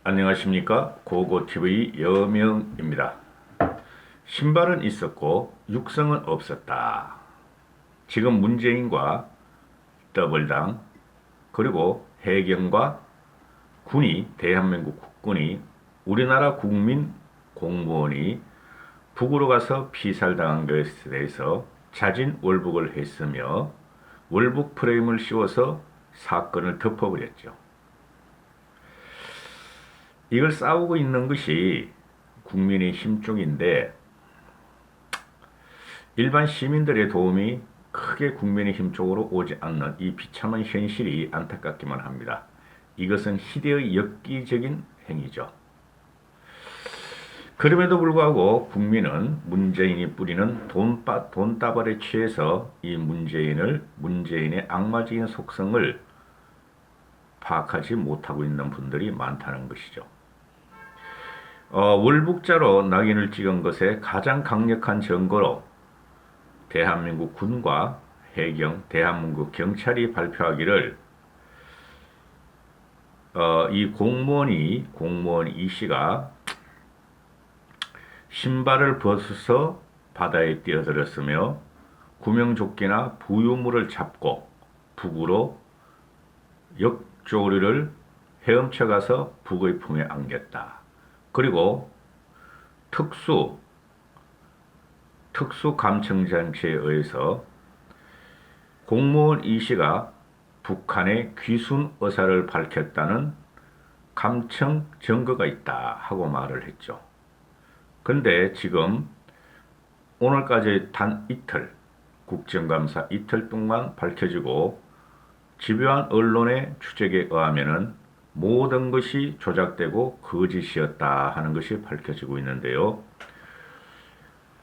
안녕하십니까, 고고TV 여명입니다. 신발은 있었고 육성은 없었다. 지금 문재인과 더블당 그리고 해경과 군이, 대한민국 국군이, 우리나라 국민 공무원이 북으로 가서 피살당한 것에 대해서 자진월북을 했으며 월북 프레임을 씌워서 사건을 덮어버렸죠. 이걸 싸우고 있는 것이 국민의힘 쪽인데 일반 시민들의 도움이 크게 국민의힘 쪽으로 오지 않는 이 비참한 현실이 안타깝기만 합니다. 이것은 희대의 엽기적인 행위죠. 그럼에도 불구하고 국민은 문재인이 뿌리는 돈다발에 취해서 이 문재인의 악마적인 속성을 파악하지 못하고 있는 분들이 많다는 것이죠. 월북자로 낙인을 찍은 것에 가장 강력한 증거로 대한민국 군과 해경, 대한민국 경찰이 발표하기를 이 공무원 이 씨가 신발을 벗어서 바다에 뛰어들었으며 구명조끼나 부유물을 잡고 북으로 역조류를 헤엄쳐 가서 북의 품에 안겼다. 그리고 특수 감청장치에 의해서 공무원 이 씨가 북한의 귀순 의사를 밝혔다는 감청 증거가 있다 하고 말을 했죠. 근데 지금 오늘까지 단 이틀, 국정감사 이틀 동안 밝혀지고 집요한 언론의 추적에 의하면은 모든 것이 조작되고 거짓이었다 하는 것이 밝혀지고 있는데요.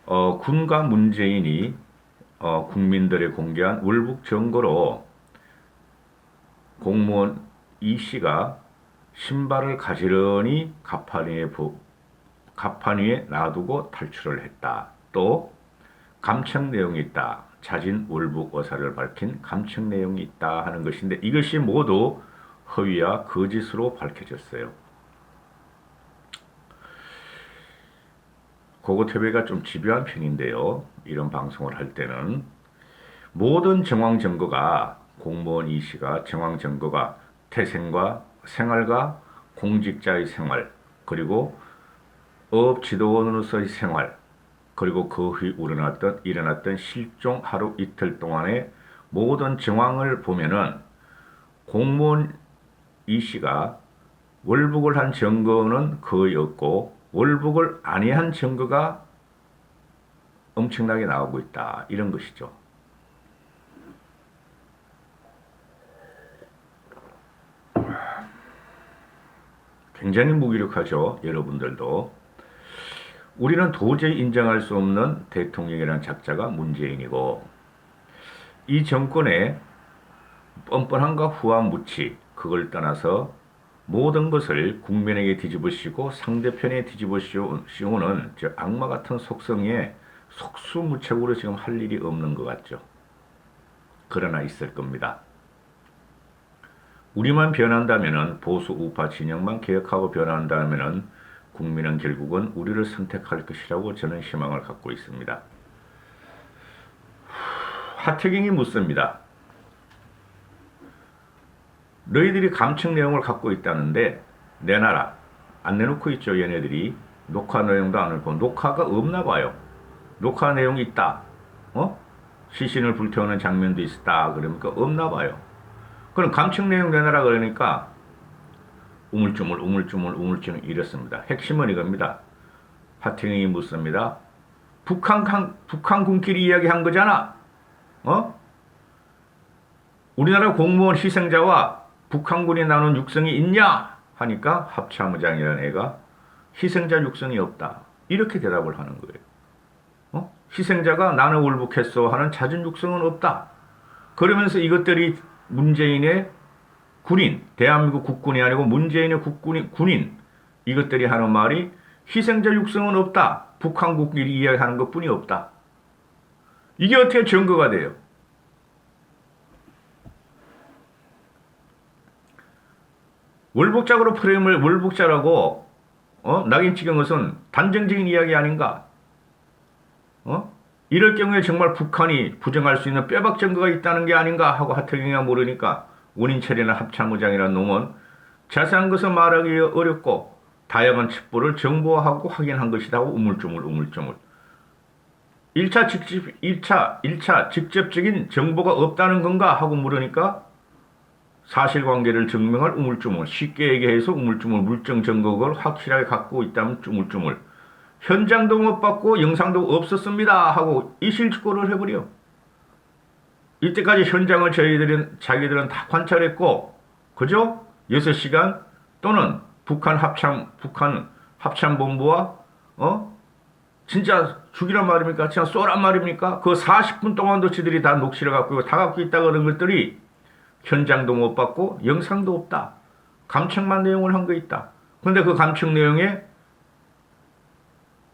군과 문재인이 국민들에 공개한 월북 증거로 공무원 이 씨가 신발을 가지런히 갑판 위에 놔두고 탈출을 했다. 또 감청 내용이 있다. 자진 월북 의사를 밝힌 감청 내용이 있다 하는 것인데 이것이 모두 허위와 거짓으로 밝혀졌어요. 고고TV가 좀 집요한 편인데요. 이런 방송을 할 때는 모든 정황 증거가 공무원 이 씨가 정황 증거가 태생과 생활과 공직자의 생활 그리고 업 지도원으로서의 생활 그리고 그 후에 일어났던 실종 하루 이틀 동안의 모든 정황을 보면은 공무원 이 씨가 월북을 한 증거는 거의 없고 월북을 아니한 증거가 엄청나게 나오고 있다. 이런 것이죠. 굉장히 무기력하죠. 여러분들도. 우리는 도저히 인정할 수 없는 대통령이라는 작자가 문재인이고 이 정권의 뻔뻔함과 후한무치 그걸 떠나서 모든 것을 국민에게 뒤집어 씌우고 상대편에 뒤집어 씌우는 저 악마 같은 속성에 속수무책으로 지금 할 일이 없는 것 같죠. 그러나 있을 겁니다. 우리만 변한다면은 보수 우파 진영만 개혁하고 변한다면은 국민은 결국은 우리를 선택할 것이라고 저는 희망을 갖고 있습니다. 하태경이 묻습니다. 너희들이 감청 내용을 갖고 있다는데 내놔라. 안 내놓고 있죠. 얘네들이. 녹화 내용도 안 내놓고. 녹화가 없나 봐요. 녹화 내용이 있다. 시신을 불태우는 장면도 있다. 그러니까 없나 봐요. 그럼 감청 내용 내놔라 그러니까 우물쭈물 이렇습니다. 핵심은 이겁니다. 하태경이 묻습니다. 북한군끼리 이야기한 거잖아. 우리나라 공무원 희생자와 북한군이 나눈 육성이 있냐? 하니까 합참의장이라는 애가 희생자 육성이 없다. 이렇게 대답을 하는 거예요. 희생자가 나는 월북했어 하는 자진 육성은 없다. 그러면서 이것들이 문재인의 군인, 대한민국 국군이 아니고 문재인의 군인 이것들이 하는 말이 희생자 육성은 없다. 북한국끼리 이야기하는 것뿐이 없다. 이게 어떻게 증거가 돼요? 월북자로 프레임을 월북자라고 낙인 찍은 것은 단정적인 이야기 아닌가? 이럴 경우에 정말 북한이 부정할 수 있는 빼박 증거가 있다는 게 아닌가 하고 하태경이가 모르니까 원인철이나 합참의장이라는 놈은 자세한 것을 말하기 어렵고 다양한 첩보를 정보화하고 확인한 것이다 하고 우물쭈물. 1차 직접적인 정보가 없다는 건가 하고 물으니까 사실관계를 증명할 우물쭈물, 쉽게 얘기해서 우물쭈물, 물증 증거를 확실하게 갖고 있다면 우물쭈물, 현장도 못 봤고 영상도 없었습니다 하고 이실직고를 해버려. 이때까지 현장을 자기들은 다 관찰했고, 그죠? 6시간 또는 북한 합참본부와 진짜 죽이란 말입니까? 진짜 쏘란 말입니까? 그 40분 동안도 지들이 다 녹취를 갖고 다 갖고 있다 그런 것들이 현장도 못 봤고 영상도 없다. 감청만 내용을 한 거 있다. 근데 그 감청 내용에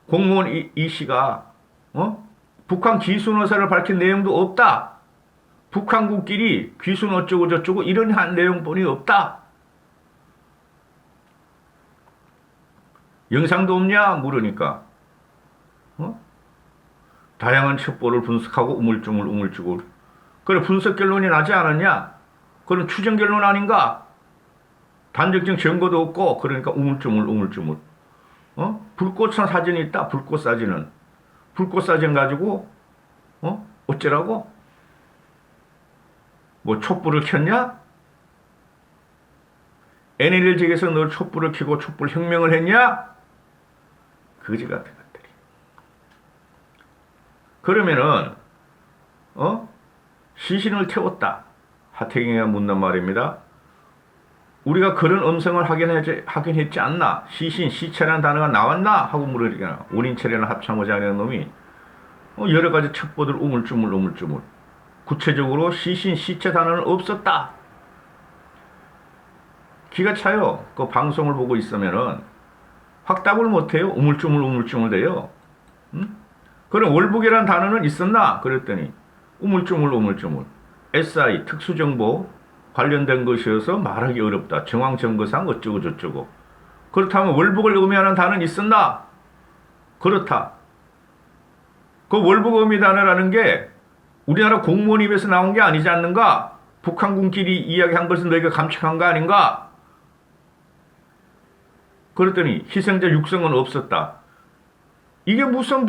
공무원 이 씨가 북한 귀순 의사를 밝힌 내용도 없다. 북한국끼리 귀순 어쩌고 저쩌고 이런 한 내용뿐이 없다. 영상도 없냐 물으니까 다양한 첩보를 분석하고 우물쭈물 그래 분석 결론이 나지 않았냐? 그런 추정 결론 아닌가? 단적적 증거도 없고 그러니까 우물쭈물 불꽃 사진이 있다. 불꽃 사진 가지고 어쩌라고? 뭐 촛불을 켰냐? NLL직에서 너 촛불을 켜고 촛불 혁명을 했냐? 거지 같은 것들이. 그러면은 시신을 태웠다. 하태경이가 묻는 말입니다. 우리가 그런 음성을 확인했지 않나? 시체라는 단어가 나왔나? 하고 물으니까 원인철이나 합참의장이라는 놈이 여러 가지 첩보들 우물쭈물 구체적으로 시체 단어는 없었다. 기가 차요. 그 방송을 보고 있으면은 확답을 못해요. 우물쭈물 돼요. 그럼 월북이라는 단어는 있었나? 그랬더니 우물쭈물 SI 특수정보 관련된 것이어서 말하기 어렵다. 정황증거상 어쩌고 저쩌고. 그렇다면 월북을 의미하는 단어는 있었나? 그렇다. 그 월북 의미 단어라는 게 우리나라 공무원 입에서 나온 게 아니지 않는가? 북한군끼리 이야기한 것은 너희가 감축한 거 아닌가? 그랬더니 희생자 육성은 없었다. 이게 무슨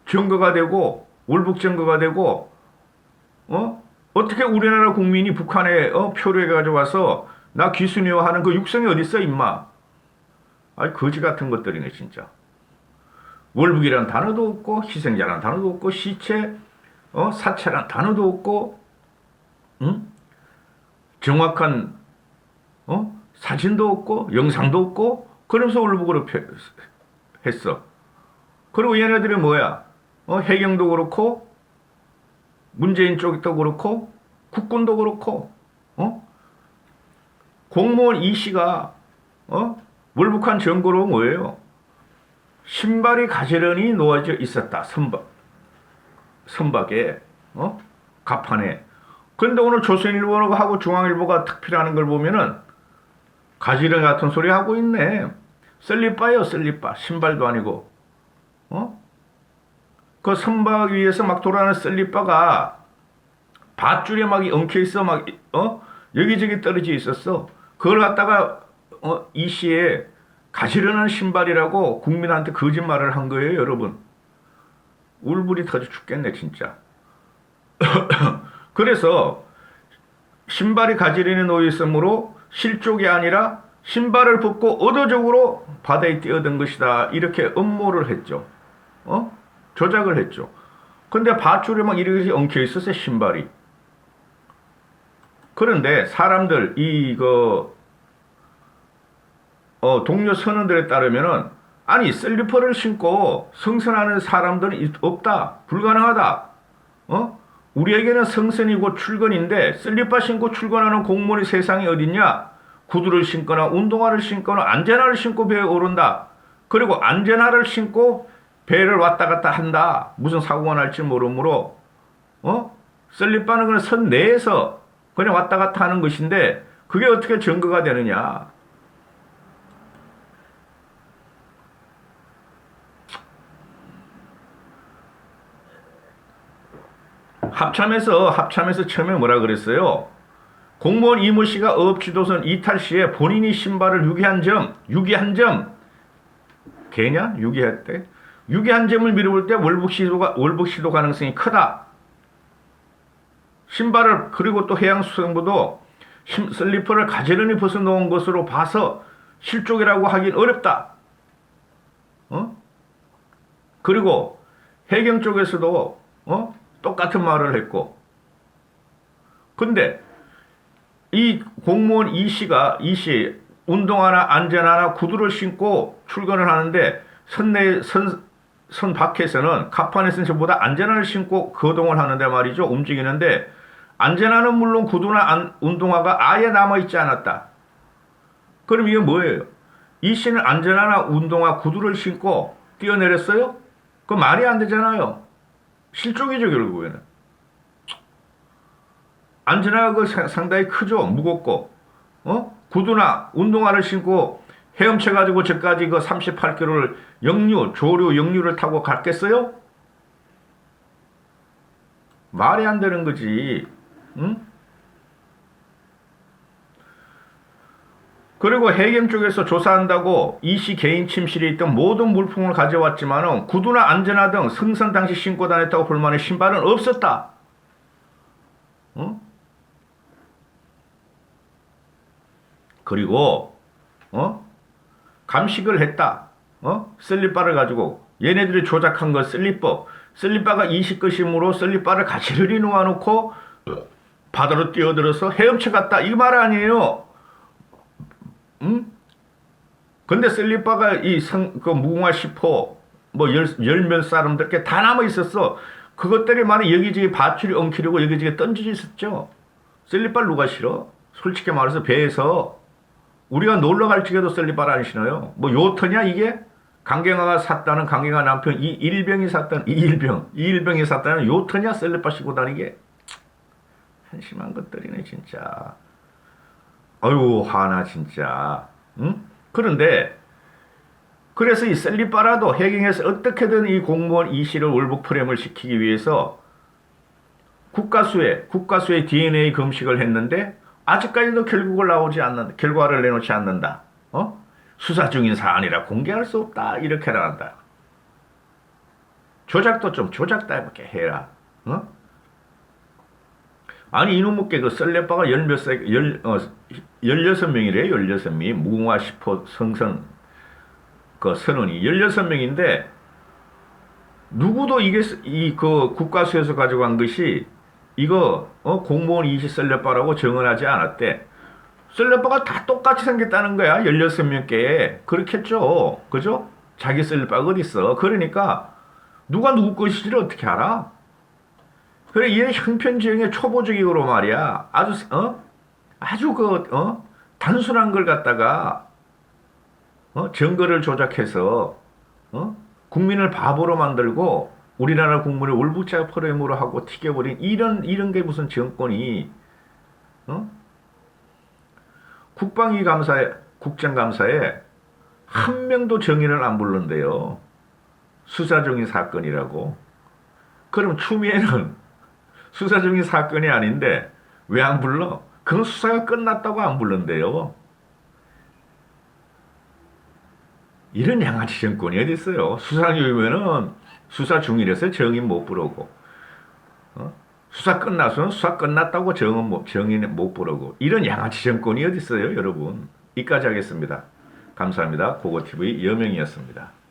증거가 되고 월북 증거가 되고 어떻게 우리나라 국민이 북한에 표류해 가져와서 나 귀순이요 하는 그 육성이 어디 있어 임마. 아이 거지 같은 것들이네 진짜. 월북이란 단어도 없고 희생자란 단어도 없고 시체 사체란 단어도 없고 정확한 사진도 없고 영상도 없고 그러면서 월북으로 했어. 그리고 얘네들이 뭐야? 해경도 그렇고 문재인 쪽도 그렇고 국군도 그렇고 공무원 이 씨가 월북한 증거로 뭐예요? 신발이 가지런히 놓아져 있었다. 선박에 갑판에. 근데 오늘 조선일보하고 중앙일보가 특필하는 걸 보면은 가지런히 같은 소리 하고 있네. 셀리바요 셀리바. 신발도 아니고 그 선박 위에서 막 돌아가는 셀리바가 밧줄에 막 엉켜 있어. 막 여기저기 떨어져 있었어. 그걸 갖다가 이 씨의 가지런한 신발이라고 국민한테 거짓말을 한 거예요, 여러분. 울분이 터져 죽겠네, 진짜. 그래서 신발이 가지런히 놓여 있으므로 실족이 아니라 신발을 벗고 의도적으로 바다에 뛰어든 것이다. 이렇게 음모를 했죠. 조작을 했죠. 근데 밧줄에 막 이렇게 엉켜 있었어요, 신발이. 그런데 사람들 동료 선원들에 따르면은 아니 슬리퍼를 신고 성선하는 사람들은 없다. 불가능하다. 우리에게는 성선이고 출근인데 슬리퍼 신고 출근하는 공무원이 세상에 어딨냐? 구두를 신거나 운동화를 신거나 안전화를 신고 배에 오른다. 그리고 안전화를 신고 배를 왔다 갔다 한다. 무슨 사고가 날지 모르므로 슬리퍼는 그냥 선 내에서 그냥 왔다 갔다 하는 것인데 그게 어떻게 증거가 되느냐? 합참에서 처음에 뭐라 그랬어요? 공무원 이모 씨가 어업지도선 이탈 시에 본인이 신발을 유기한 점, 개냐? 유기했대? 유기한 점을 미뤄볼 때 월북 시도 가능성이 크다. 신발을, 그리고 또 해양수산부도 슬리퍼를 가지런히 벗어놓은 것으로 봐서 실족이라고 하긴 어렵다. 그리고 해경 쪽에서도 똑같은 말을 했고, 근데 이 공무원 이 씨 운동화나 안전화나 구두를 신고 출근을 하는데 선 밖에서는 갑판에서는 저보다 안전화를 신고 거동을 하는데 말이죠. 움직이는데 안전화는 물론 구두나 운동화가 아예 남아있지 않았다. 그럼 이게 뭐예요? 이 씨는 안전화나 운동화 구두를 신고 뛰어내렸어요? 그 말이 안 되잖아요. 실족이죠, 결국에는. 안전화가 상당히 크죠. 무겁고. 구두나 운동화를 신고 헤엄쳐가지고 저까지 그 38km를 조류 역류를 타고 갔겠어요? 말이 안 되는 거지. 응? 그리고 해경 쪽에서 조사한다고 이 씨 개인 침실에 있던 모든 물품을 가져왔지만은 구두나 안전화 등 승선 당시 신고 다녔다고 볼 만한 신발은 없었다. 그리고 감식을 했다. 슬리퍼를 가지고 얘네들이 조작한 거 슬리퍼가 20것이므로 슬리퍼를 가지런히 놓아놓고 바다로 뛰어들어서 헤엄쳐 갔다. 이 말 아니에요. 근데 슬리퍼가 그 무궁화 10호 열몇 사람들께 다 남아 있었어. 그것들이 많이 여기저기 밧줄이 엉키려고 여기저기 던져져 있었죠. 슬리퍼를 누가 신어? 솔직히 말해서 배에서 우리가 놀러 갈 적에도 슬리퍼를 안 신어요. 뭐 요터냐 이게? 강경화 남편 이일병이 샀다는 요터냐 슬리퍼 신고 다니게? 한심한 것들이네 진짜. 아유 화나 진짜. 응? 그런데 그래서 이 슬리퍼라도 해경에서 어떻게든 이 공무원 이 씨를 월북 프레임을 시키기 위해서 국가수의 DNA 검식을 했는데 아직까지도 결과를 내놓지 않는다. 수사 중인 사안이라 공개할 수 없다. 이렇게 나간다. 조작도 좀 조작답게 해라. 아니 이놈의 그 썰레빠가 16명이래. 16명이 무궁화 10호 성선 그 선원이 16명인데 누구도 그 국가수에서 가져간 것이 이거 공무원 이시 썰레빠라고 정언하지 않았대. 썰레빠가 다 똑같이 생겼다는 거야. 16명께. 그렇겠죠. 그죠? 자기 썰레빠가 어딨어. 그러니까 누가 누구 것인지를 어떻게 알아? 그래, 얘는 형편지형의 초보적으로 말이야. 아주 단순한 걸 갖다가, 증거를 조작해서, 국민을 바보로 만들고, 우리나라 국민을 월북자 프레임으로 하고 튀겨버린 이런 게 무슨 정권이, 국정감사에 한 명도 정의를 안 부른대요. 수사 중인 사건이라고. 그럼 추미애는 수사 중인 사건이 아닌데 왜 안 불러? 그건 수사가 끝났다고 안 불른대요. 이런 양아치 정권이 어디 있어요? 수사 중이면은 수사 중이라서 정의 못 부르고, 수사 끝나서는 수사 끝났다고 정의 못 부르고, 이런 양아치 정권이 어디 있어요, 여러분? 이까지 하겠습니다. 감사합니다. 고고TV 여명이었습니다.